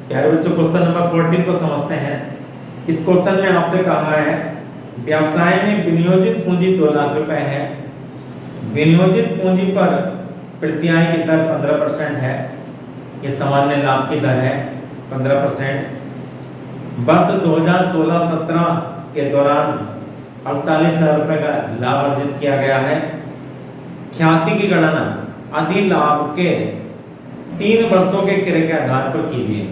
प्यारे बच्चों, question number 14 को समझते हैं। इस क्वेश्चन में आपसे कहा है व्यवसाय में विनियोजित पूंजी 2 लाख रुपए है। विनियोजित पूंजी पर प्रतियाय की दर 15% है। ये सामान्य लाभ की दर है 15%। वर्ष 2016-17 के दौरान 48,000 रुपए का लाभ अर्जित किया गया है। ख्याति की गणना अधिलाभ के 3 वर्षों के क्रय के आधार पर कीजिए।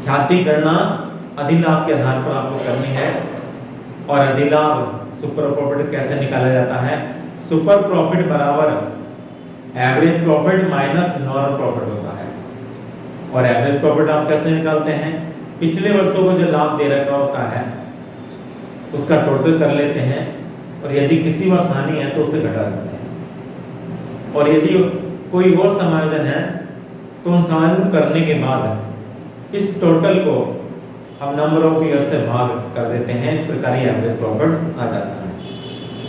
ख्याति गणना अधिलाभ के आधार पर आपको करनी है। और अधिलाभ सुपर प्रॉफिट कैसे निकाला जाता है? सुपर प्रॉफिट बराबर average profit minus normal profit होता है। और एवरेज प्रॉफिट आप कैसे निकालते हैं? पिछले वर्षों को जो लाभ दे रखा होता है उसका टोटल कर लेते हैं, और यदि किसी वर्ष हानि है तो उसे घटा देते हैं। और यदि कोई और समायोजन है तो उन समायोजन करने के बाद इस टोटल को हम नंबर ऑफ ईयर से भाग कर देते हैं। इस प्रकार ये एवरेज प्रॉफिट आ जाता है।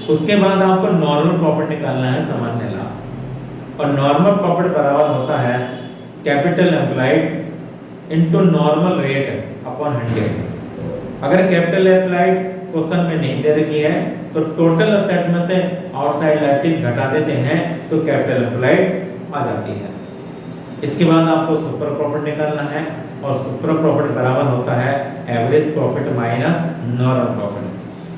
उसके बाद आपको नॉर्मल प्रॉफिट निकालना है, सामान्य लाभ। और नॉर्मल प्रॉफिट बराबर होता है capital employed into normal rate upon 100। अगर कैपिटल एम्प्लॉयड क्वेश्चन में नहीं दे रखी है तो टोटल असेट में से आउटसाइड लायबिलिटीज घटा देते हैं तो कैपिटल एम्प्लॉयड आ जाती है। इसके बाद आपको सुपर प्रॉफिट निकालना है, और सुपर प्रॉफिट बराबर होता है average profit minus normal profit.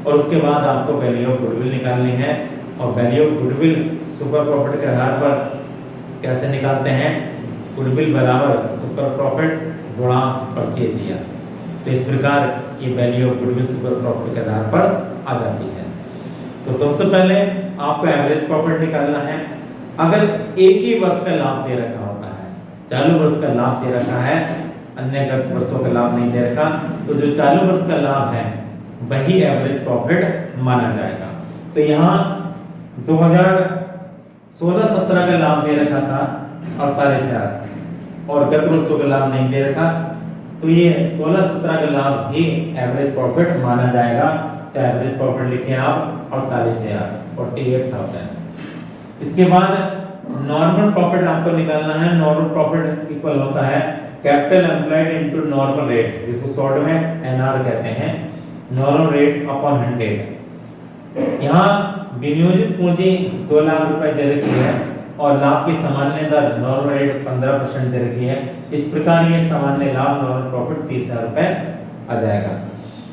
और उसके बाद आपको वैल्यू ऑफ गुडविल निकालनी है। और value of goodwill super profit के आधार पर कैसे निकालते हैं? गुडविल बराबर सुपर प्रॉफिट गुणा परचेज ईयर। तो इस प्रकार ये value of goodwill super profit के आधार पर आ जाती है। तो सबसे पहले आपको एवरेज प्रॉफिट निकालना है। अगर एक ही वर्ष का लाभ दे रखा होता है, चालू वर्ष का लाभ दे रखा है, अन्य गत वर्षों का लाभ नहीं दे रखा, तो जो चालू वर्ष का लाभ है वही एवरेज प्रॉफिट माना जाएगा। तो यहाँ 2016-17 का लाभ दे रखा था 48,000, और गत वर्षों का लाभ नहीं दे रखा, तो ये 16-17 का लाभ भी एवरेज प्रॉफिट माना जाएगा। तो एवरेज प्रॉफिट लिखे आप 48,000, 48,000। इसके बाद नॉर्मल प्रॉफिट आपको निकालना है। नॉर्मल प्रॉफिट इक्वल होता है capital employed into normal rate, जिसको शॉर्ट में एनआर कहते हैं, नॉर्मल रेट अपॉन 100। यहाँ विनियोजित पूंजी 2 लाख रुपए दे रखी है और लाभ की सामान्य दर नॉर्मल रेट 15% दे रखी है। इस प्रकार ये सामान्य लाभ नॉर्मल प्रॉफिट 30,000 रुपए आ जाएगा।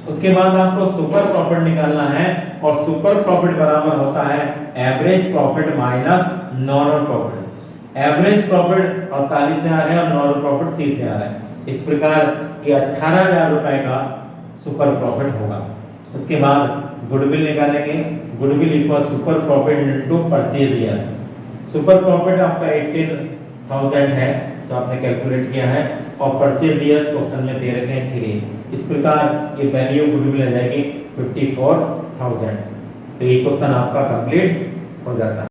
उसके बाद आपको सुपर प्रॉफिट निकालना है, और सुपर प्रॉफिट बराबर होता है average profit minus normal profit. Average profit 48,000 है और नॉर्मल प्रॉफिट 30,000 है। इस प्रकार ये 18,000 रुपए का सुपर प्रॉफिट होगा। उसके बाद गुडविल निकालेंगे। Goodwill equal super profit into purchase year. Super profit आपका 18,000 है तो आपने कैलकुलेट किया है, और परचेज ईयर्स क्वेश्चन में दे रखे हैं 3। इस प्रकार ये वैल्यू गुडविल आ जाएगी 54,000। तो ये क्वेश्चन आपका कंप्लीट हो जाता है।